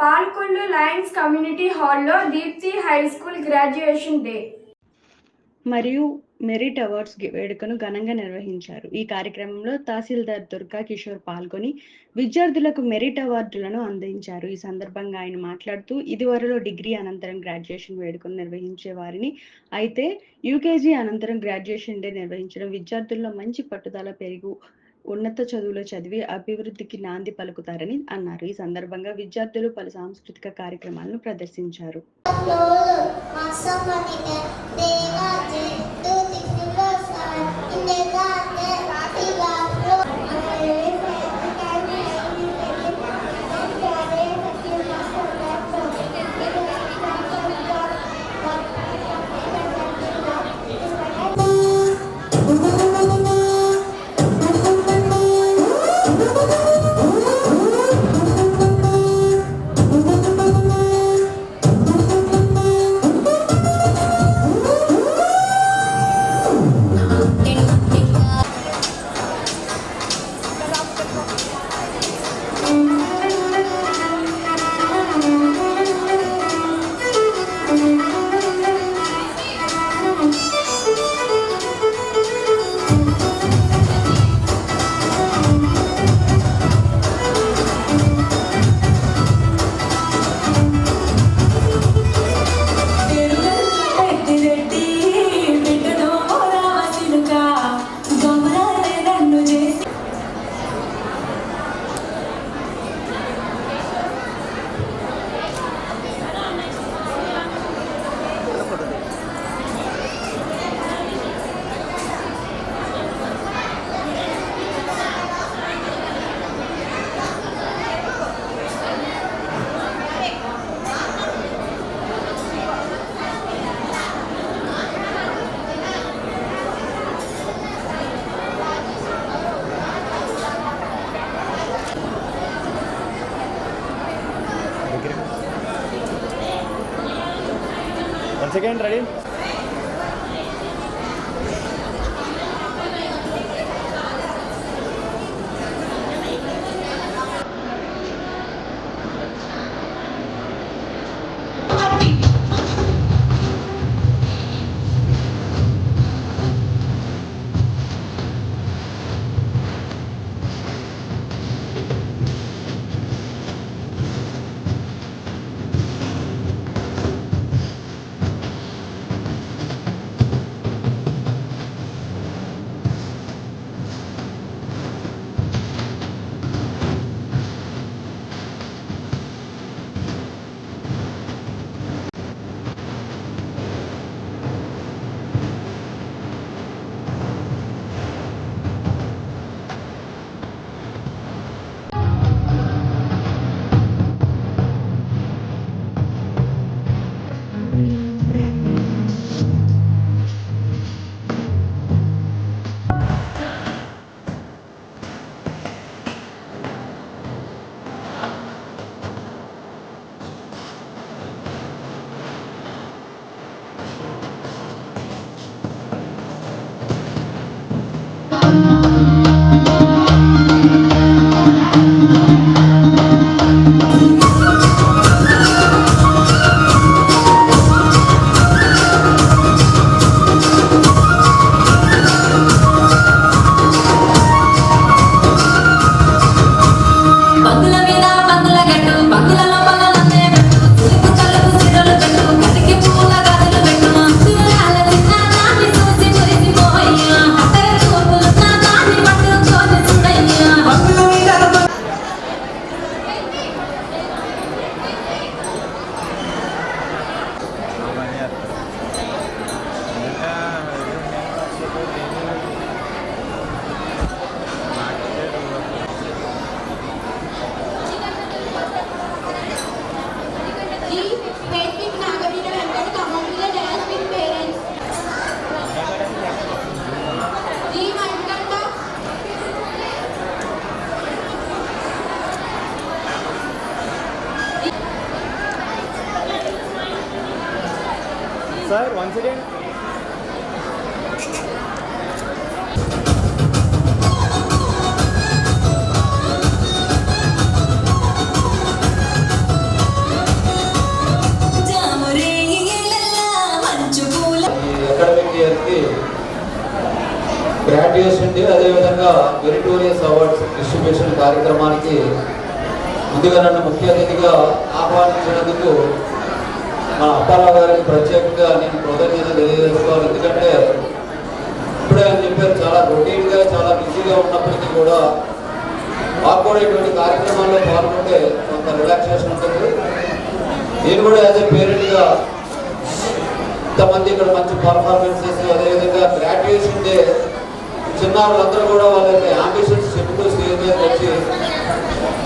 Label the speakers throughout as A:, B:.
A: Palakollu Lions community హాల్లో Deepti high school graduation day
B: మరియు merit awards వేడుకను ఘనంగా నిర్వహించారు. ఈ కార్యక్రమంలో తహసీల్దార్ దుర్గా కిషోర్ పాల్గొని విద్యార్థులకు మెరిట్ అవార్డులను అందించారు. ఈ సందర్భంగా ఆయన మాట్లాడుతూ, ఇదివరలో డిగ్రీ అనంతరం గ్రాడ్యుయేషన్ వేడుకను నిర్వహించే వారిని, అయితే యూకేజీ అనంతరం గ్రాడ్యుయేషన్ డే నిర్వహించడం విద్యార్థుల్లో మంచి పట్టుదల పెరుగు ఉన్నత చదువులు చదివి అభివృద్ధికి నాంది పలుకుతారని అన్నారు. ఈ సందర్భంగా విద్యార్థులు పలు సాంస్కృతిక కార్యక్రమాలను ప్రదర్శించారు.
C: Once again, ready? Sir, once again.
D: Graduation day అదేవిధంగా మెరిటోరియస్ అవార్డ్స్ డిస్ట్రిబ్యూషన్ కార్యక్రమానికి ముందుగా నన్ను ముఖ్య అతిథిగా ఆహ్వానించినందుకు మా అప్పారావు గారికి ప్రత్యేకంగా నేను కృతజ్ఞత తెలియజేసుకోవాలి. ఎందుకంటే ఇప్పుడే అని చెప్పారు, చాలా రొటీన్గా చాలా బిజీగా ఉన్నప్పటికీ కూడా మాకు కూడా ఇటువంటి కార్యక్రమాల్లో పాల్గొంటే కొంత రిలాక్సేషన్ ఉంటుంది. నేను కూడా యాజ్ ఏ పేరెంట్గా ఇంతమంది ఇక్కడ మంచి పర్ఫార్మెన్సెస్, అదేవిధంగా గ్రాడ్యుయేషన్ డే చిన్నారులందరూ కూడా వాళ్ళ అంబిషన్స్ చెప్పుతూ స్టేజ్ మీద వచ్చి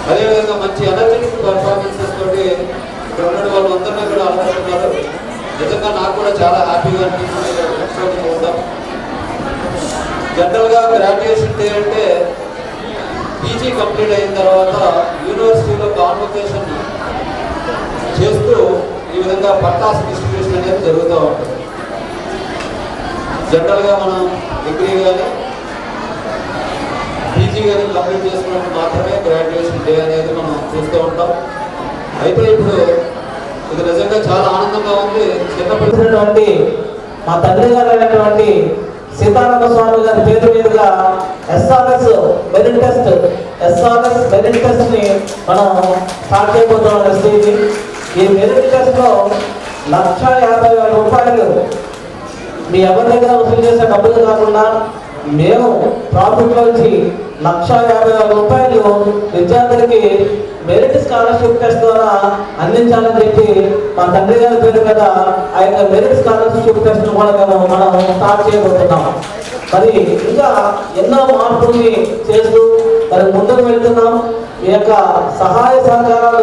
D: అదేవిధంగా మంచి ఎనర్జెటిక్ పర్ఫార్మెన్సెస్ తోటి ఇక్కడ ఉన్న వాళ్ళందరినీ కూడా ఆలోచిస్తున్నారు. నిజంగా నాకు కూడా చాలా హ్యాపీగా అనిపిస్తుంది చూడడం. జనరల్గా గ్రాడ్యుయేషన్ డే అంటే పీజీ కంప్లీట్ అయిన తర్వాత యూనివర్సిటీలో కాన్వకేషన్ చేస్తూ ఈ విధంగా పట్టాస్ డిస్ట్రిబ్యూషన్ అనేది జరుగుతూ ఉంటుంది. జనరల్గా మనం డిగ్రీ కానీ పీజీ కానీ కంప్లీట్ చేసుకున్నప్పుడు మాత్రమే గ్రాడ్యుయేషన్ డే అనేది మనం చూస్తూ ఉంటాం. అయితే ఇప్పుడు ఇది నిజంగా చాలా ఆనందంగా ఉంది.
E: చిన్నప్పుడు మా తండ్రి గారు అయినటువంటి సీతారామ స్వామి గారి పేరు మీదుగా ఎస్ఆర్ఎస్ మెరిట్ టెస్ట్ ని మనం స్టార్ట్ చేయబోతున్నాం. స్టేజ్ ఈ మెరిట్ టెస్ట్ లో 1,50,000 రూపాయలు మీ ఎవరి దగ్గర వసూలు చేసే డబ్బులు కాకుండా మేము ప్రాఫిట్ నుంచి 1,50,000 రూపాయలు విద్యార్థులకి మెరిట్ స్కాలర్షిప్ టెస్ట్ ద్వారా అందించాలని చెప్పి మా తండ్రి గారి పేరు మీద ఆ యొక్క మెరిట్ స్కాలర్షిప్ టెస్ట్ కూడా మనం స్టార్ట్ చేయబోతున్నాం. మరి ఇంకా ఎన్నో మార్పుల్ని చేస్తూ మరి ముందుకు వెళ్తున్నాం. ఈ యొక్క సహాయ సహకారాలు